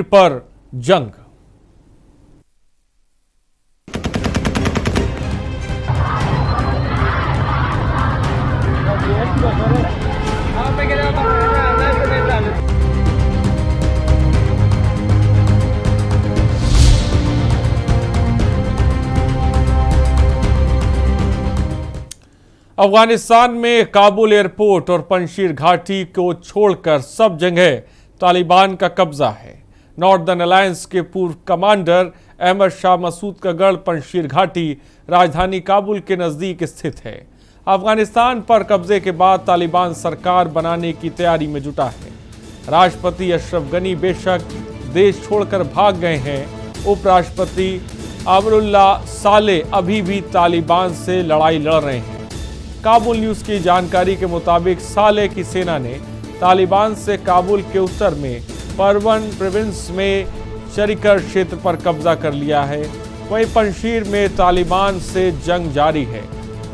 पर जंग। अफगानिस्तान में काबुल एयरपोर्ट और पंजशीर घाटी को छोड़कर सब जगह तालिबान का कब्जा है। नॉर्दर्न अलायंस के पूर्व कमांडर अहमद शाह मसूद का गढ़ पंजशीर घाटी राजधानी काबुल के नजदीक स्थित है। अफगानिस्तान पर कब्जे के बाद तालिबान सरकार बनाने की तैयारी में जुटा है। राष्ट्रपति अशरफ गनी बेशक देश छोड़कर भाग गए हैं। उपराष्ट्रपति अमरुल्ला सालेह अभी भी तालिबान से लड़ाई लड़ रहे हैं। काबुल न्यूज की जानकारी के मुताबिक सालेह की सेना ने तालिबान से काबुल के उत्तर में परवन प्रोविंस में चरिकर क्षेत्र पर कब्जा कर लिया है। वहीं पंजशीर में तालिबान से जंग जारी है।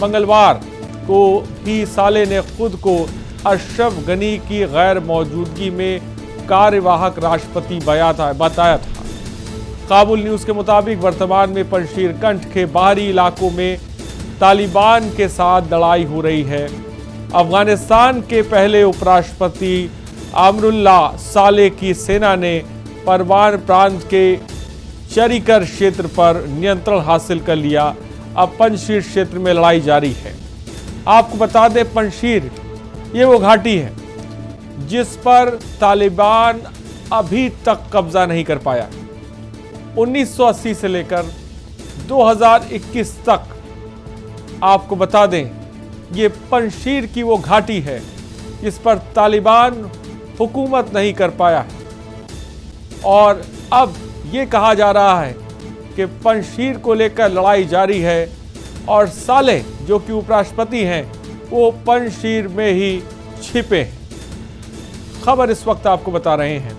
मंगलवार को भी सालेह ने खुद को अशरफ गनी की गैर मौजूदगी में कार्यवाहक राष्ट्रपति बताया था। काबुल न्यूज के मुताबिक वर्तमान में पंजशीर कंठ के बाहरी इलाकों में तालिबान के साथ लड़ाई हो रही है। अफगानिस्तान के पहले उपराष्ट्रपति अमरुल्ला सालेह की सेना ने परवान प्रांत के चरिकर क्षेत्र पर नियंत्रण हासिल कर लिया। अब पंजशीर क्षेत्र में लड़ाई जारी है। आपको बता दें, पंजशीर ये वो घाटी है जिस पर तालिबान अभी तक कब्जा नहीं कर पाया। 1980 से लेकर 2021 तक आपको बता दें, ये पंजशीर की वो घाटी है जिस पर तालिबान हुकूमत नहीं कर पाया है। और अब ये कहा जा रहा है कि पंजशीर को लेकर लड़ाई जारी है और सालेह जो कि उपराष्ट्रपति हैं वो पंजशीर में ही छिपे हैं। खबर इस वक्त आपको बता रहे हैं।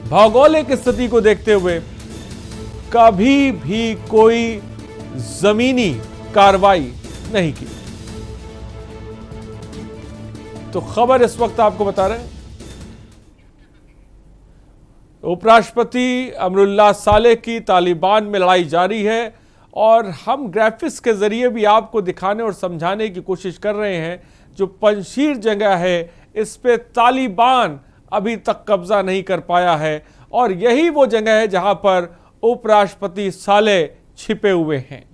भौगोलिक स्थिति को देखते हुए कभी भी कोई जमीनी कार्रवाई नहीं की। तो खबर इस वक्त आपको बता रहे हैं, उपराष्ट्रपति अमरुल्ला सालेह की तालिबान में लड़ाई जारी है और हम ग्राफिक्स के जरिए भी आपको दिखाने और समझाने की कोशिश कर रहे हैं। जो पंजशीर जगह है इस पे तालिबान अभी तक कब्जा नहीं कर पाया है और यही वो जगह है जहां पर उपराष्ट्रपति सालेह छिपे हुए हैं।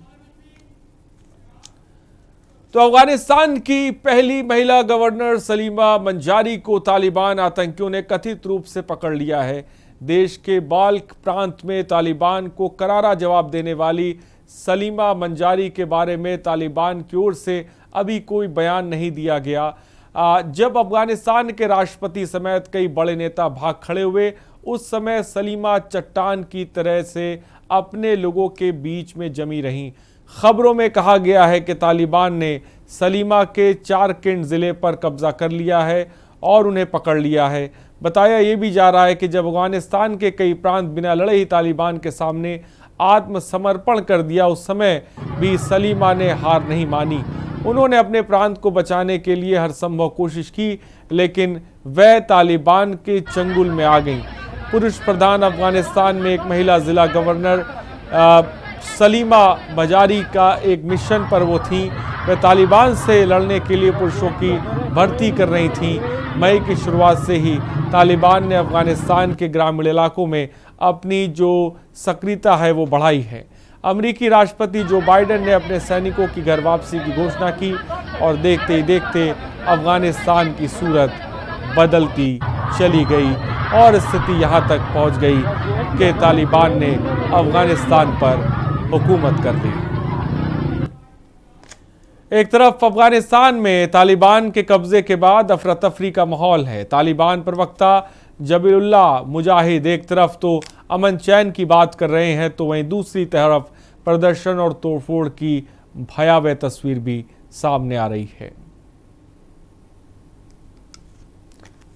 तो अफगानिस्तान की पहली महिला गवर्नर सलीमा मंजारी को तालिबान आतंकियों ने कथित रूप से पकड़ लिया है। देश के बाल्क प्रांत में तालिबान को करारा जवाब देने वाली सलीमा मंजारी के बारे में तालिबान की ओर से अभी कोई बयान नहीं दिया गया। जब अफगानिस्तान के राष्ट्रपति समेत कई बड़े नेता भाग खड़े हुए, उस समय सलीमा चट्टान की तरह से अपने लोगों के बीच में जमी रहीं। खबरों में कहा गया है कि तालिबान ने सलीमा के चारकिंड ज़िले पर कब्जा कर लिया है और उन्हें पकड़ लिया है। बताया ये भी जा रहा है कि जब अफगानिस्तान के कई प्रांत बिना लड़े ही तालिबान के सामने आत्मसमर्पण कर दिया, उस समय भी सलीमा ने हार नहीं मानी। उन्होंने अपने प्रांत को बचाने के लिए हर संभव कोशिश की, लेकिन वह तालिबान के चंगुल में आ गईं। पुरुष प्रधान अफगानिस्तान में एक महिला जिला गवर्नर सलीमा मंजारी का एक मिशन पर वो थी। वह तालिबान से लड़ने के लिए पुरुषों की भर्ती कर रही थी। मई की शुरुआत से ही तालिबान ने अफगानिस्तान के ग्रामीण इलाकों में अपनी जो सक्रियता है वो बढ़ाई है। अमेरिकी राष्ट्रपति जो बाइडेन ने अपने सैनिकों की घर वापसी की घोषणा की और देखते ही देखते अफगानिस्तान की सूरत बदलती चली गई और स्थिति यहाँ तक पहुँच गई कि तालिबान ने अफगानिस्तान पर हुकूमत कर ली। एक तरफ अफगानिस्तान में तालिबान के कब्जे के बाद अफरा तफरी का माहौल है। तालिबान प्रवक्ता जबीहुल्लाह मुजाहिद एक तरफ तो अमन चैन की बात कर रहे हैं, तो वहीं दूसरी तरफ प्रदर्शन और तोड़फोड़ की भयावह तस्वीर भी सामने आ रही है।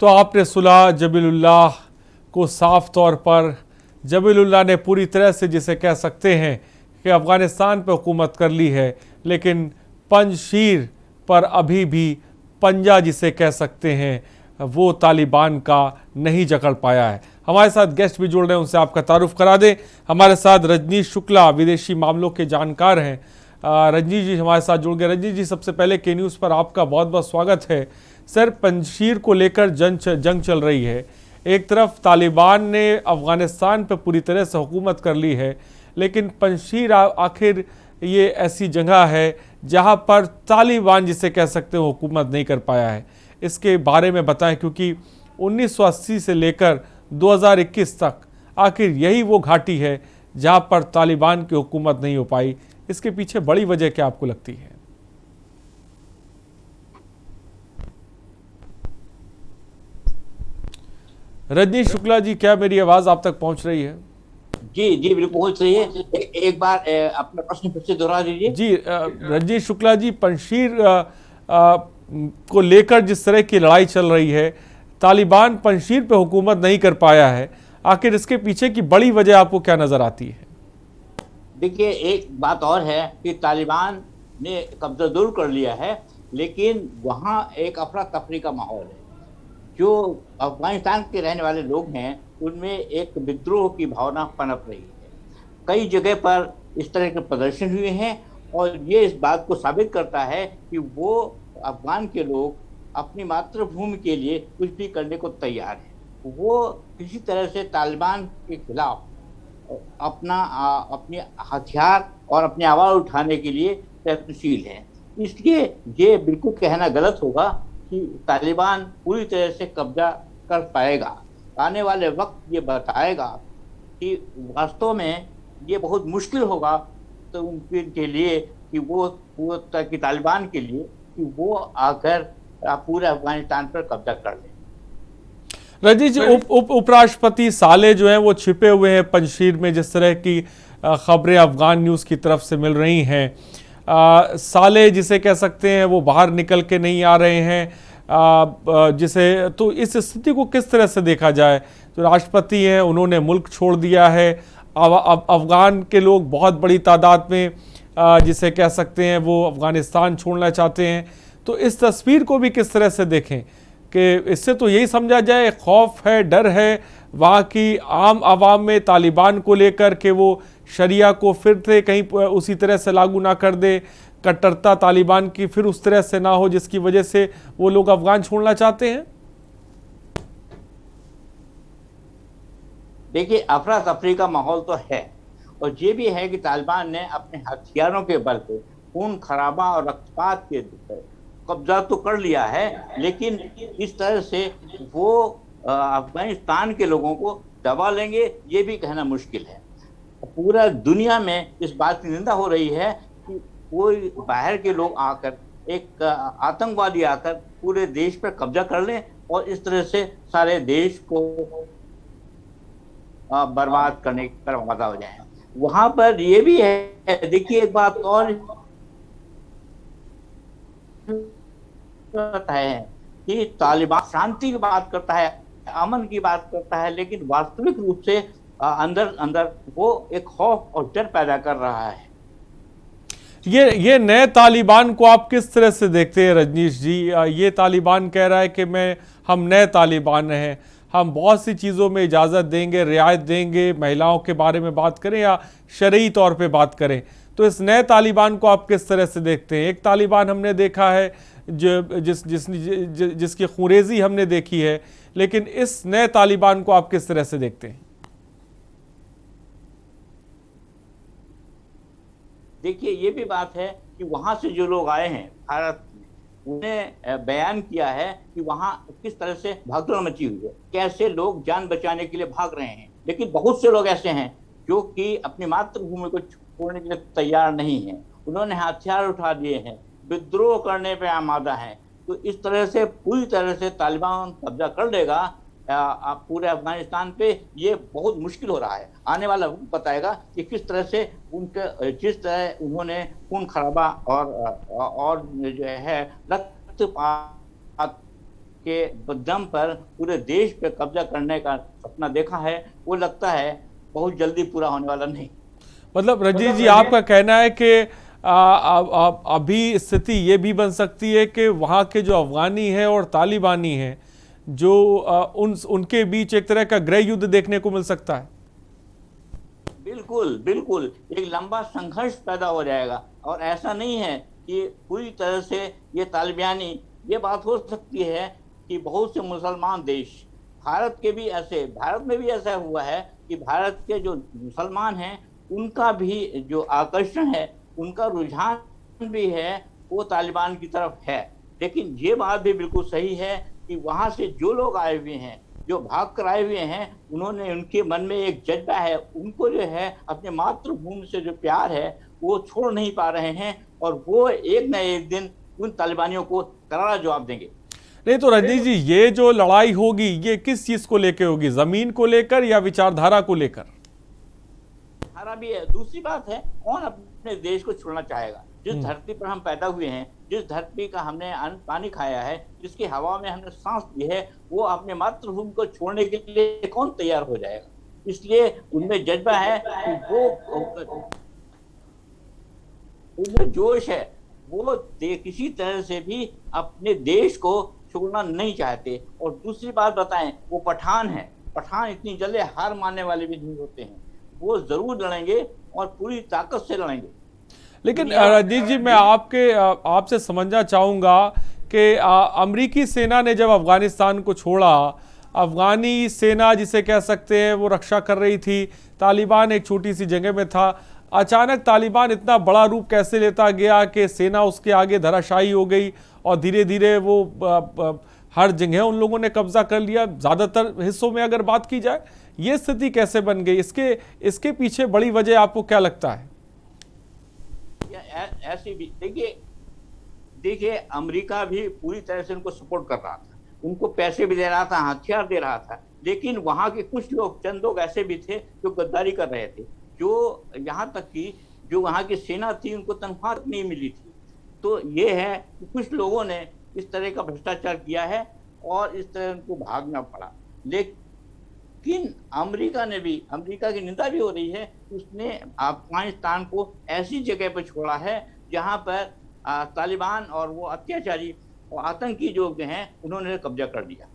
तो आपने सुना जबीलुल्लाह को साफ तौर पर जबीलुल्लाह ने पूरी तरह से जिसे कह सकते हैं कि अफ़गानिस्तान पर हुकूमत कर ली है, लेकिन पंजशीर पर अभी भी पंजा जिसे कह सकते हैं वो तालिबान का नहीं जकड़ पाया है। हमारे साथ गेस्ट भी जुड़ रहे हैं, उनसे आपका तारुफ करा दें। हमारे साथ रजनीश शुक्ला विदेशी मामलों के जानकार हैं। रजनीश जी हमारे साथ जुड़ गए। रजनीश जी, सबसे पहले के न्यूज़ पर आपका बहुत बहुत स्वागत है। सर, पंजशीर को लेकर जंग चल रही है। एक तरफ तालिबान ने अफ़गानिस्तान पर पूरी तरह से हुकूमत कर ली है, लेकिन पंजशीर आखिर ये ऐसी जगह है जहां पर तालिबान जिसे कह सकते हो हुकूमत नहीं कर पाया है। इसके बारे में बताएं, क्योंकि 1980 से लेकर 2021 तक आखिर यही वो घाटी है जहां पर तालिबान की हुकूमत नहीं हो पाई। इसके पीछे बड़ी वजह क्या आपको लगती है? रजनीश शुक्ला जी, क्या मेरी आवाज आप तक पहुंच रही है? जी जी बिल्कुल पहुंच रही है। एक बार अपना प्रश्न फिर से दोहरा दीजिए। जी रजनीश शुक्ला जी, पंजशीर को लेकर जिस तरह की लड़ाई चल रही है, तालिबान पंजशीर पे हुकूमत नहीं कर पाया है, आखिर इसके पीछे की बड़ी वजह आपको क्या नजर आती है? देखिए, एक बात और है कि तालिबान ने कब्जा जरूर कर लिया है, लेकिन वहाँ एक अफरा तफरी का माहौल है। जो अफगानिस्तान के रहने वाले लोग हैं उनमें एक विद्रोह की भावना पनप रही है। कई जगह पर इस तरह के प्रदर्शन हुए हैं और ये इस बात को साबित करता है कि वो अफगान के लोग अपनी मातृभूमि के लिए कुछ भी करने को तैयार हैं। वो किसी तरह से तालिबान के खिलाफ अपने हथियार और अपनी आवाज़ उठाने के लिए प्रयत्नशील हैं। इसलिए ये बिल्कुल कहना गलत होगा कि तालिबान पूरी तरह से कब्जा कर पाएगा। आने वाले वक्त ये बताएगा कि वास्तव में ये बहुत मुश्किल होगा तो उनके लिए कि वो तालिबान के लिए कि वो आकर पूरे अफगानिस्तान पर कब्जा कर ले। रजनीश जी, उपराष्ट्रपति साले जो हैं वो छिपे हुए हैं पंजशीर में, जिस तरह की खबरें अफगान न्यूज़ की तरफ से मिल रही हैं। साले जिसे कह सकते हैं वो बाहर निकल के नहीं आ रहे हैं, जिसे तो इस स्थिति को किस तरह से देखा जाए? जो राष्ट्रपति हैं उन्होंने मुल्क छोड़ दिया है, अफगान के लोग बहुत बड़ी तादाद में जिसे कह सकते हैं वो अफगानिस्तान छोड़ना चाहते हैं। तो इस तस्वीर को भी किस तरह से देखें कि इससे तो यही समझा जाए खौफ है, डर है वहाँ की आम आवाम में तालिबान को लेकर के वो शरिया को फिर से कहीं उसी तरह से लागू ना कर दे, कट्टरता तालिबान की फिर उस तरह से ना हो जिसकी वजह से वो लोग अफगान छोड़ना चाहते हैं। देखिए, अफरा तफरी का माहौल तो है और ये भी है कि तालिबान ने अपने हथियारों के बल पे खून खराबा और रक्तपात के कब्जा तो कर लिया है, लेकिन इस तरह से वो अफगानिस्तान के लोगों को दबा लेंगे ये भी कहना मुश्किल है। पूरा दुनिया में इस बात की निंदा हो रही है कि कोई बाहर के लोग आकर एक आतंकवादी आकर पूरे देश पर कब्जा कर लें और इस तरह से सारे देश को बर्बाद करने पर आमादा हो जाए। वहां पर ये भी है, देखिए एक बात और है कि तालिबान शांति की बात करता है, अमन की बात करता है, लेकिन वास्तविक रूप से अंदर अंदर वो एक खौफ और डर पैदा कर रहा है। ये नए तालिबान को आप किस तरह से देखते हैं रजनीश जी? ये तालिबान कह रहा है कि हम नए तालिबान हैं, हम बहुत सी चीज़ों में इजाज़त देंगे, रियायत देंगे, महिलाओं के बारे में बात करें या शरई तौर पे बात करें। तो इस नए तालिबान को आप किस तरह से देखते हैं? एक तालिबान हमने देखा है जिसकी खुरेजी हमने देखी है, लेकिन इस नए तालिबान को आप किस तरह से देखते हैं? देखिए, ये भी बात है कि वहां से जो लोग आए हैं भारत में, उन्हें बयान किया है कि वहां किस तरह से भगदड़ मची हुई है, कैसे लोग जान बचाने के लिए भाग रहे हैं। लेकिन बहुत से लोग ऐसे हैं जो कि अपनी मातृभूमि को छोड़ने के लिए तैयार नहीं है, उन्होंने हथियार उठा लिए हैं, विद्रोह करने पे आमादा हैं। तो इस तरह से पूरी तरह से तालिबान कब्जा कर लेगा पूरे अफगानिस्तान पे, ये बहुत मुश्किल हो रहा है। आने वाला वक्त बताएगा कि किस तरह से उनके, जिस तरह उन्होंने खून खराबा और जो है रक्तपात के दम पर पूरे देश पे कब्जा करने का सपना देखा है, वो लगता है बहुत जल्दी पूरा होने वाला नहीं। मतलब रजनीश जी, आपका कहना है कि अभी स्थिति ये भी बन सकती है कि वहाँ के जो अफगानी हैं और तालिबानी हैं, जो उनके बीच एक तरह का गृह युद्ध देखने को मिल सकता है। बिल्कुल बिल्कुल, एक लंबा संघर्ष पैदा हो जाएगा। और ऐसा नहीं है कि पूरी तरह से ये तालिबानी, ये बात हो सकती है कि बहुत से मुसलमान देश, भारत में भी ऐसा हुआ है कि भारत के जो मुसलमान हैं उनका भी जो आकर्षण है, उनका रुझान भी है, वो तालिबान की तरफ है। लेकिन ये बात भी बिल्कुल सही है कि वहाँ से जो लोग आए हुए हैं, जो भाग कर आए हुए हैं, उन्होंने, उनके मन में एक जज्बा है, उनको जो है अपने मातृभूमि से जो प्यार है वो छोड़ नहीं पा रहे हैं, और वो एक न एक दिन उन तालिबानियों को करारा जवाब देंगे। नहीं तो रजनीश जी, ये जो लड़ाई होगी ये किस चीज को लेकर होगी, जमीन को लेकर या विचारधारा को लेकर? धारा भी है। दूसरी बात है, कौन अपने देश को छोड़ना चाहेगा? जिस धरती पर हम पैदा हुए हैं, जिस धरती का हमने अन्न पानी खाया है, जिसकी हवा में हमने सांस ली है, वो अपने मातृभूमि को छोड़ने के लिए कौन तैयार हो जाएगा? इसलिए उनमें जज्बा है कि वो, उनमें जोश है, वो किसी तरह से भी अपने देश को छोड़ना नहीं चाहते। और दूसरी बात बताएं, वो पठान है, पठान इतनी जल्दी हार मानने वाले भी नहीं होते हैं, वो जरूर लड़ेंगे और पूरी ताकत से लड़ेंगे। लेकिन रजनीश जी, मैं आपसे समझना चाहूँगा कि अमरीकी सेना ने जब अफगानिस्तान को छोड़ा, अफगानी सेना जिसे कह सकते हैं वो रक्षा कर रही थी, तालिबान एक छोटी सी जगह में था, अचानक तालिबान इतना बड़ा रूप कैसे लेता गया कि सेना उसके आगे धराशायी हो गई और धीरे धीरे वो हर जगह उन लोगों ने कब्जा कर लिया, ज़्यादातर हिस्सों में अगर बात की जाए। ये स्थिति कैसे बन गई, इसके पीछे बड़ी वजह आपको क्या लगता है? ऐसी भी देखिए, अमेरिका भी पूरी तरह से उनको सपोर्ट कर रहा था, उनको पैसे भी दे रहा था, हथियार दे रहा था। लेकिन वहाँ के कुछ लोग, चंद लोग ऐसे भी थे जो गद्दारी कर रहे थे, जो यहाँ तक कि जो वहाँ की सेना थी उनको तनख्वाह नहीं मिली थी। तो ये है कि कुछ लोगों ने इस तरह का भ्रष्टाचार किया है और इस तरह उनको भागना पड़ा। लेकिन अमेरिका की निंदा भी हो रही है, उसने अफगानिस्तान को ऐसी जगह पर छोड़ा है जहां पर तालिबान और वो अत्याचारी और आतंकी जो हैं उन्होंने कब्जा कर लिया।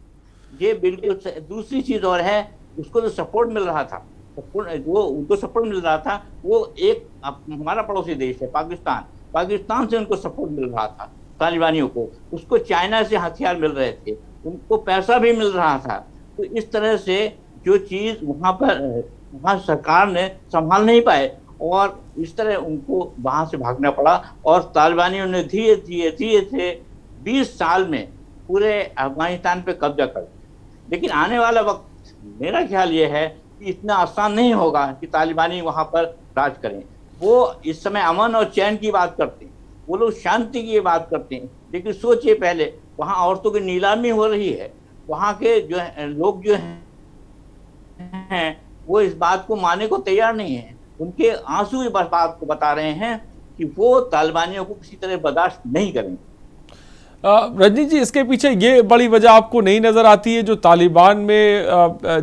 ये बिल्कुल। दूसरी चीज और है, उसको जो सपोर्ट मिल रहा था, वो उनको सपोर्ट मिल रहा था, वो एक हमारा पड़ोसी देश है पाकिस्तान से उनको सपोर्ट मिल रहा था तालिबानियों को, उसको चाइना से हथियार मिल रहे थे, उनको पैसा भी मिल रहा था। तो इस तरह से जो चीज वहाँ सरकार ने संभाल नहीं पाए और इस तरह उनको वहां से भागना पड़ा, और तालिबानियों ने धीरे धीरे 20 साल में पूरे अफगानिस्तान पे कब्जा कर दिया। लेकिन आने वाला वक्त मेरा ख्याल ये है कि इतना आसान नहीं होगा कि तालिबानी वहां पर राज करें। वो इस समय अमन और चैन की बात करते हैं, वो लोग शांति की बात करते हैं, लेकिन सोचिए पहले वहाँ औरतों की नीलामी हो रही है, वहाँ के जो लोग जो हैं वो इस बात को मानने को तैयार नहीं है। उनके आंसू इस बात को बता रहे हैं कि वो तालिबानियों को किसी तरह बर्दाश्त नहीं करेंगे। रजनीश जी, इसके पीछे ये बड़ी वजह आपको नहीं नज़र आती है, जो तालिबान में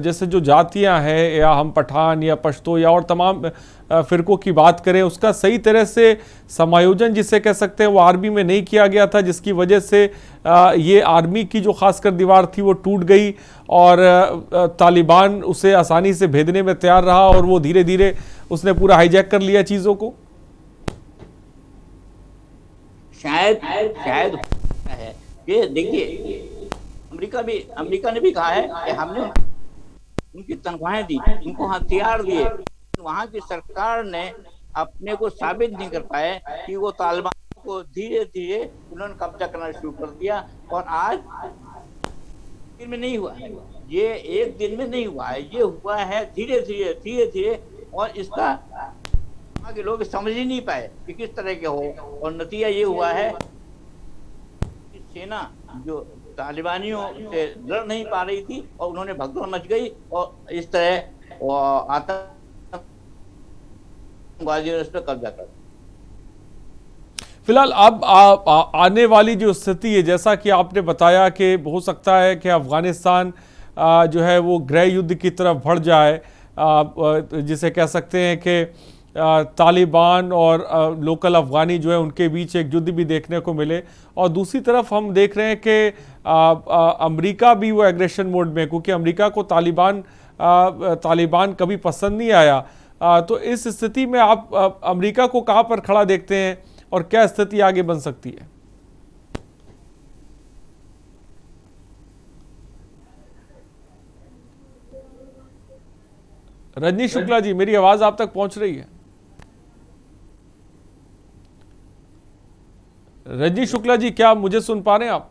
जैसे जो जातियां हैं, या हम पठान या पश्तो या और तमाम फ़िरकों की बात करें, उसका सही तरह से समायोजन जिसे कह सकते हैं वो आर्मी में नहीं किया गया था, जिसकी वजह से ये आर्मी की जो खासकर दीवार थी वो टूट गई और तालिबान उसे आसानी से भेदने में तैयार रहा और वो धीरे धीरे उसने पूरा हाईजैक कर लिया चीज़ों को। शायद है ये। देखिए, अमेरिका ने भी कहा है कि हमने उनकी तनख्वाहें दी, उनको हथियार दिए, वहां की सरकार ने अपने को साबित नहीं कर पाए कि वो तालिबान को धीरे धीरे उन्होंने कब्जा करना शुरू कर दिया। और आज दिन में नहीं हुआ है, ये एक दिन में नहीं हुआ है, ये हुआ है धीरे धीरे। और इसका आगे लोग समझ ही नहीं पाए कि किस तरह के हो। और नतीजा ये हुआ है कि सेना जो तालिबानियों से लड़ नहीं पा रही थी और उन्होंने भगदड़ मच गई और इस तरह आतंकवादियों ने उस पर कब्जा कर। फिलहाल अब आने वाली जो स्थिति है, जैसा कि आपने बताया कि हो सकता है कि अफगानिस्तान जो है वो गृह युद्ध की तरफ बढ़ जाए, जिसे कह सकते हैं कि तालिबान और लोकल अफगानी जो है उनके बीच एक युद्ध भी देखने को मिले। और दूसरी तरफ हम देख रहे हैं कि अमेरिका भी वो एग्रेशन मोड में, क्योंकि अमेरिका को तालिबान कभी पसंद नहीं आया। तो इस स्थिति में आप अमेरिका को कहाँ पर खड़ा देखते हैं और क्या स्थिति आगे बन सकती है? रजनी शुक्ला जी, मेरी आवाज आप तक पहुंच रही है? रजनी शुक्ला जी, क्या मुझे सुन पा रहे हैं आप?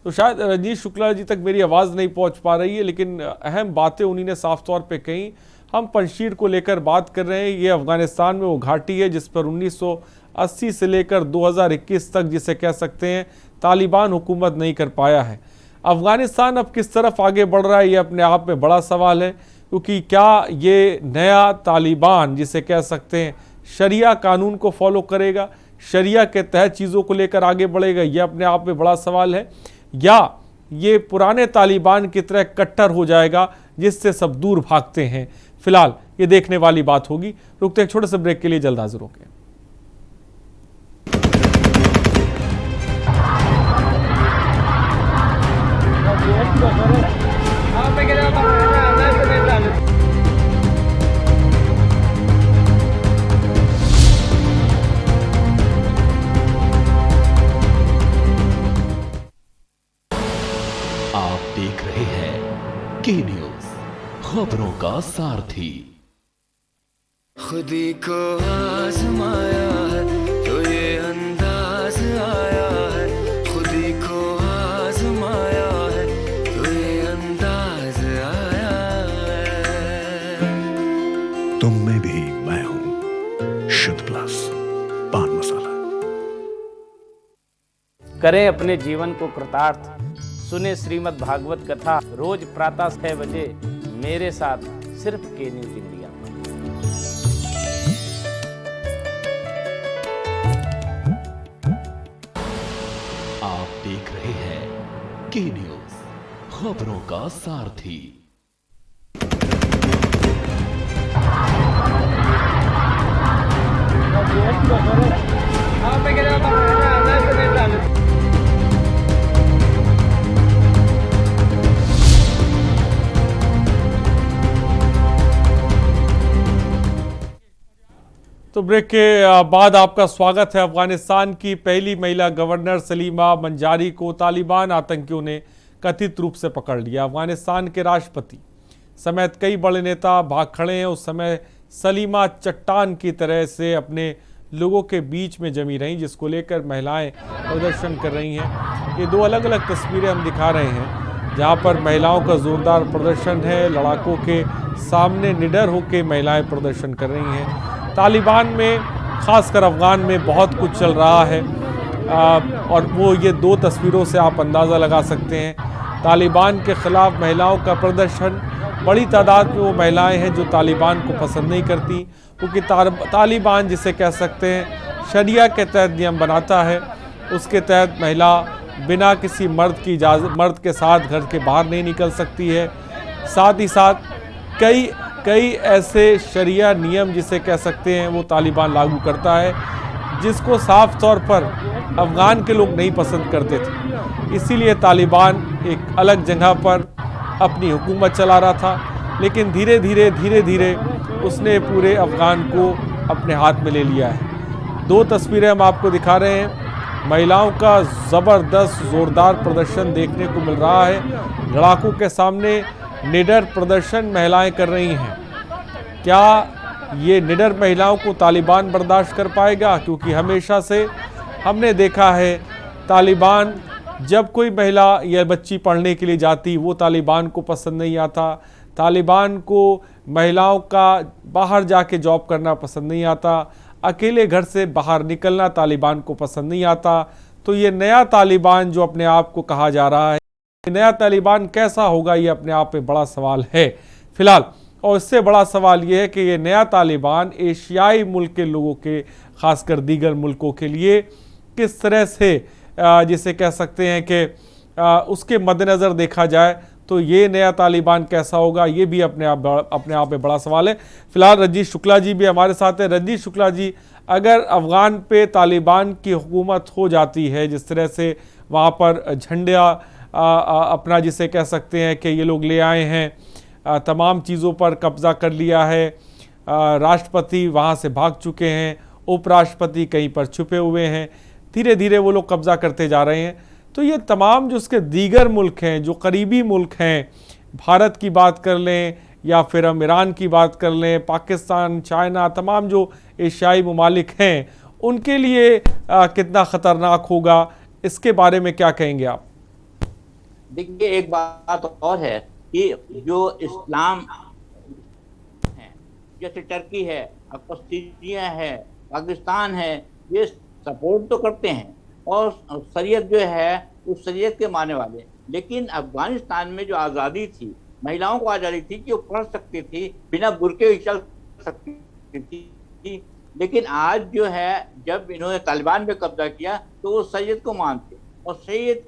तो शायद रजनी शुक्ला जी तक मेरी आवाज नहीं पहुंच पा रही है, लेकिन अहम बातें उन्हीं ने साफ तौर पे कही। हम पंजशीर को लेकर बात कर रहे हैं। ये अफगानिस्तान में वो घाटी है जिस पर 1980 से लेकर 2021 तक, जिसे कह सकते हैं, तालिबान हुकूमत नहीं कर पाया है। अफगानिस्तान अब किस तरफ आगे बढ़ रहा है, ये अपने आप में बड़ा सवाल है, क्योंकि क्या ये नया तालिबान, जिसे कह सकते हैं, शरिया कानून को फॉलो करेगा, शरिया के तहत चीज़ों को लेकर आगे बढ़ेगा, यह अपने आप में बड़ा सवाल है, या ये पुराने तालिबान की तरह कट्टर हो जाएगा जिससे सब दूर भागते हैं। फिलहाल ये देखने वाली बात होगी। रुकते एक छोटे से ब्रेक के लिए, जल्द हाजिर होंगे। आप देख रहे हैं के न्यूज, खबरों का सारथी। खुदी को आजमाया है तो ये अंदाज आया है, खुदी को आजमाया है तो ये अंदाज आया है। तुम में भी मैं हूं, शुद्ध प्लस पान मसाला। करें अपने जीवन को कृतार्थ, सुने श्रीमद् भागवत कथा रोज प्रातः 6 बजे मेरे साथ, सिर्फ के न्यूज इंडिया पर। आप देख रहे हैं के न्यूज, खबरों का सारथी। तो ब्रेक के बाद आपका स्वागत है। अफगानिस्तान की पहली महिला गवर्नर सलीमा मंजारी को तालिबान आतंकियों ने कथित रूप से पकड़ लिया। अफगानिस्तान के राष्ट्रपति समेत कई बड़े नेता भाग खड़े हैं। उस समय सलीमा चट्टान की तरह से अपने लोगों के बीच में जमी रहीं, जिसको लेकर महिलाएं प्रदर्शन कर रही हैं। ये दो अलग अलग तस्वीरें हम दिखा रहे हैं, जहां पर महिलाओं का जोरदार प्रदर्शन है। लड़ाकों के सामने निडर होकर महिलाएं प्रदर्शन कर रही हैं। तालिबान में, खासकर अफ़गान में, बहुत कुछ चल रहा है और वो ये दो तस्वीरों से आप अंदाज़ा लगा सकते हैं। तालिबान के ख़िलाफ़ महिलाओं का प्रदर्शन, बड़ी तादाद में वो महिलाएं हैं जो तालिबान को पसंद नहीं करती, क्योंकि तालिबान, जिसे कह सकते हैं, शरिया के तहत नियम बनाता है। उसके तहत महिला बिना किसी मर्द की इजाज़त, मर्द के साथ घर के बाहर नहीं निकल सकती है। साथ ही साथ कई ऐसे शरिया नियम, जिसे कह सकते हैं, वो तालिबान लागू करता है, जिसको साफ तौर पर अफ़गान के लोग नहीं पसंद करते थे। इसीलिए तालिबान एक अलग जगह पर अपनी हुकूमत चला रहा था, लेकिन धीरे धीरे उसने पूरे अफ़गान को अपने हाथ में ले लिया है। दो तस्वीरें हम आपको दिखा रहे हैं। महिलाओं का ज़बरदस्त ज़ोरदार प्रदर्शन देखने को मिल रहा है। लड़ाकों के सामने निडर प्रदर्शन महिलाएं कर रही हैं। क्या ये निडर महिलाओं को तालिबान बर्दाश्त कर पाएगा? क्योंकि हमेशा से हमने देखा है तालिबान, जब कोई महिला या बच्ची पढ़ने के लिए जाती वो तालिबान को पसंद नहीं आता, तालिबान को महिलाओं का बाहर जाके जॉब करना पसंद नहीं आता, अकेले घर से बाहर निकलना तालिबान को पसंद नहीं आता। तो ये नया तालिबान जो अपने आप को कहा जा रहा है, नया तालिबान कैसा होगा, ये अपने आप में बड़ा सवाल है फिलहाल। और इससे बड़ा सवाल ये है कि ये नया तालिबान एशियाई मुल्क के लोगों के, खासकर दीगर मुल्कों के लिए किस तरह से जिसे कह सकते हैं कि उसके मद्देनज़र देखा जाए तो ये नया तालिबान कैसा होगा, ये भी अपने आप में बड़ा सवाल है। फिलहाल रंजीत शुक्ला जी भी हमारे साथ हैं। रंजीत शुक्ला जी, अगर अफ़गान पे तालिबान की हुकूमत हो जाती है, जिस तरह से वहाँ पर झंडा अपना जिसे कह सकते हैं कि ये लोग ले आए हैं, तमाम चीज़ों पर कब्ज़ा कर लिया है, राष्ट्रपति वहाँ से भाग चुके हैं, उपराष्ट्रपति कहीं पर छुपे हुए हैं, धीरे धीरे वो लोग कब्ज़ा करते जा रहे हैं, तो ये तमाम जो उसके दीगर मुल्क हैं, जो करीबी मुल्क हैं, भारत की बात कर लें या फिर हम ईरान की बात कर लें, पाकिस्तान, चाइना, तमाम जो एशियाई ममालिक हैं, उनके लिए कितना ख़तरनाक होगा, इसके बारे में क्या कहेंगे आप? देखिए, एक बात और है कि जो इस्लाम है, जैसे टर्की है, सीरिया है, पाकिस्तान है, ये सपोर्ट तो करते हैं और शरीयत जो है उस शरीयत के मानने वाले। लेकिन अफगानिस्तान में जो आज़ादी थी, महिलाओं को आज़ादी थी कि वो पढ़ सकती थी, बिना बुर्के हुए चल सकती थी। लेकिन आज जो है, जब इन्होंने तालिबान पे कब्जा किया तो वो शरीयत को मानते, और शरीयत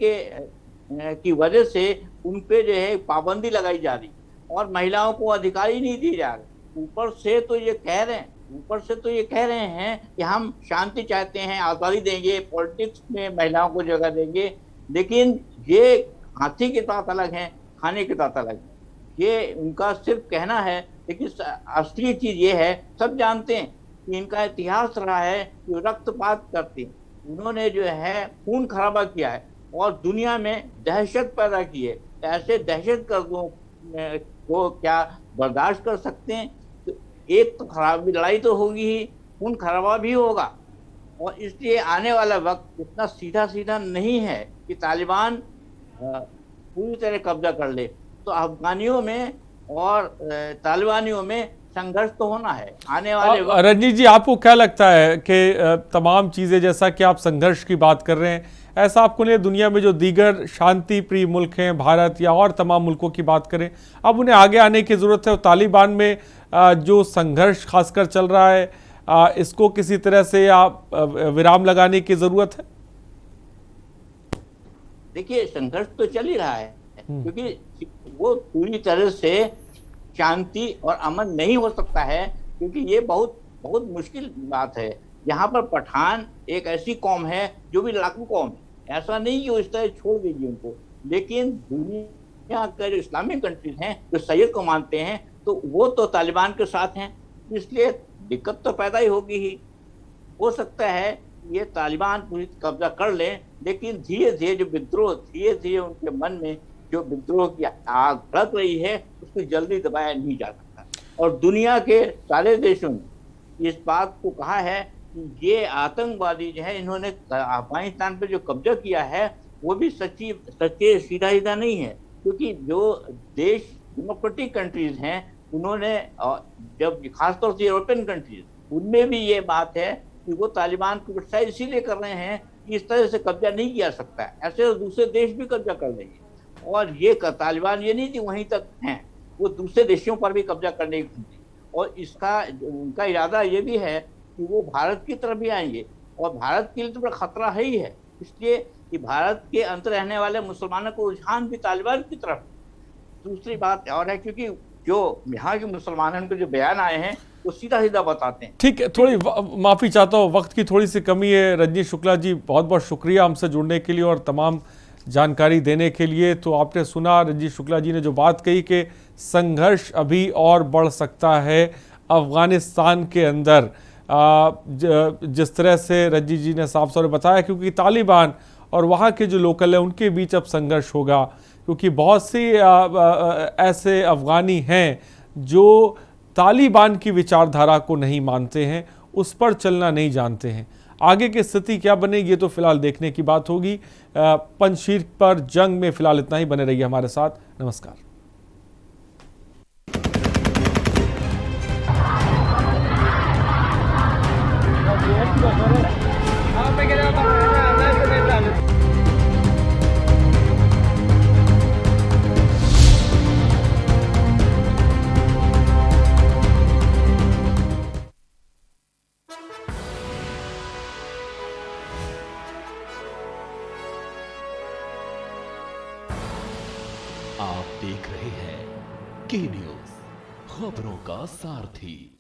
की वजह से उन पे जो है पाबंदी लगाई जा रही और महिलाओं को अधिकार ही नहीं दिए जा रहे। ऊपर से तो ये कह रहे हैं कि हम शांति चाहते हैं, आज़ादी देंगे, पॉलिटिक्स में महिलाओं को जगह देंगे, लेकिन ये हाथी के दांत अलग हैं, खाने के दांत अलग हैं। ये उनका सिर्फ कहना है, लेकिन असली चीज़ ये है, सब जानते हैं कि इनका इतिहास रहा है कि रक्तपात करते हैं। उन्होंने जो है खून खराबा किया है और दुनिया में दहशत पैदा की है। ऐसे दहशतगर्दों को क्या बर्दाश्त कर सकते हैं? तो एक तो खराबी लड़ाई तो होगी ही, खून खराबा भी होगा। और इसलिए आने वाला वक्त इतना सीधा नहीं है कि तालिबान पूरी तरह कब्जा कर ले। तो अफगानियों में और तालिबानियों में संघर्ष तो होना है आने वाले वक्त। रंजीत जी, आपको क्या लगता है कि तमाम चीज़ें, जैसा कि आप संघर्ष की बात कर रहे हैं, ऐसा आपको नहीं दुनिया में जो दीगर शांति प्रिय मुल्क हैं, भारत या और तमाम मुल्कों की बात करें, अब उन्हें आगे आने की ज़रूरत है? और तालिबान में जो संघर्ष खासकर चल रहा है, इसको किसी तरह से आप विराम लगाने की ज़रूरत है? देखिए, संघर्ष तो चल ही रहा है, क्योंकि वो पूरी तरह से शांति और अमन नहीं हो सकता है, क्योंकि ये बहुत मुश्किल बात है। यहाँ पर पठान एक ऐसी कौम है जो भी लड़ाकू कौम है, ऐसा नहीं कि वो इस तरह छोड़ दीजिए उनको। लेकिन दुनिया के जो इस्लामिक कंट्रीज हैं, जो सैयद को मानते हैं, तो वो तो तालिबान के साथ हैं, इसलिए दिक्कत तो पैदा ही होगी ही। हो सकता है ये तालिबान पूरी कब्जा कर लें, लेकिन धीरे धीरे उनके मन में जो विद्रोह की आग भड़क रही है, उसको जल्दी दबाया नहीं जा सकता। और दुनिया के सारे देशों ने इस बात को कहा है कि ये आतंकवादी जो है, इन्होंने अफगानिस्तान पे जो कब्जा किया है, वो भी सच्चे सीधा नहीं है। क्योंकि जो देश डेमोक्रेटिक कंट्रीज हैं, उन्होंने जब खासतौर से यूरोपियन कंट्रीज, उनमें भी ये बात है कि वो तालिबान को क्रिटिसाइज इसीलिए कर रहे हैं कि इस तरह से कब्जा नहीं किया सकता है, ऐसे तो दूसरे देश भी कब्जा कर लेंगे। और ये तालिबान ये नहीं कि वहीं तक हैं, वो दूसरे देशों पर भी कब्जा करने की, और इसका उनका इरादा ये भी है कि वो भारत की तरफ भी आएंगे, और भारत के लिए तो बड़ा खतरा है ही है, इसलिए कि भारत के अंदर रहने वाले मुसलमानों को रुझान भी तालिबान की तरफ। दूसरी बात और है, क्योंकि जो यहाँ के मुसलमानों के जो बयान आए हैं वो सीधा बताते हैं। ठीक है, थोड़ी माफ़ी चाहता हूँ, वक्त की थोड़ी सी कमी है। रंजीत शुक्ला जी, बहुत बहुत शुक्रिया हमसे जुड़ने के लिए और तमाम जानकारी देने के लिए। तो आपने सुना रंजीत शुक्ला जी ने जो बात कही कि संघर्ष अभी और बढ़ सकता है अफ़गानिस्तान के अंदर, जिस तरह से रंजीत जी ने साफ तौर पर बताया, क्योंकि तालिबान और वहाँ के जो लोकल हैं उनके बीच अब संघर्ष होगा, क्योंकि बहुत सी ऐसे अफ़गानी हैं जो तालिबान की विचारधारा को नहीं मानते हैं, उस पर चलना नहीं जानते हैं। आगे की स्थिति क्या बनेगी ये तो फिलहाल देखने की बात होगी। पंजशीर पर जंग में फिलहाल इतना ही। बने रहिए हमारे साथ। नमस्कार। आप देख रहे हैं के न्यूज, खबरों का सारथी।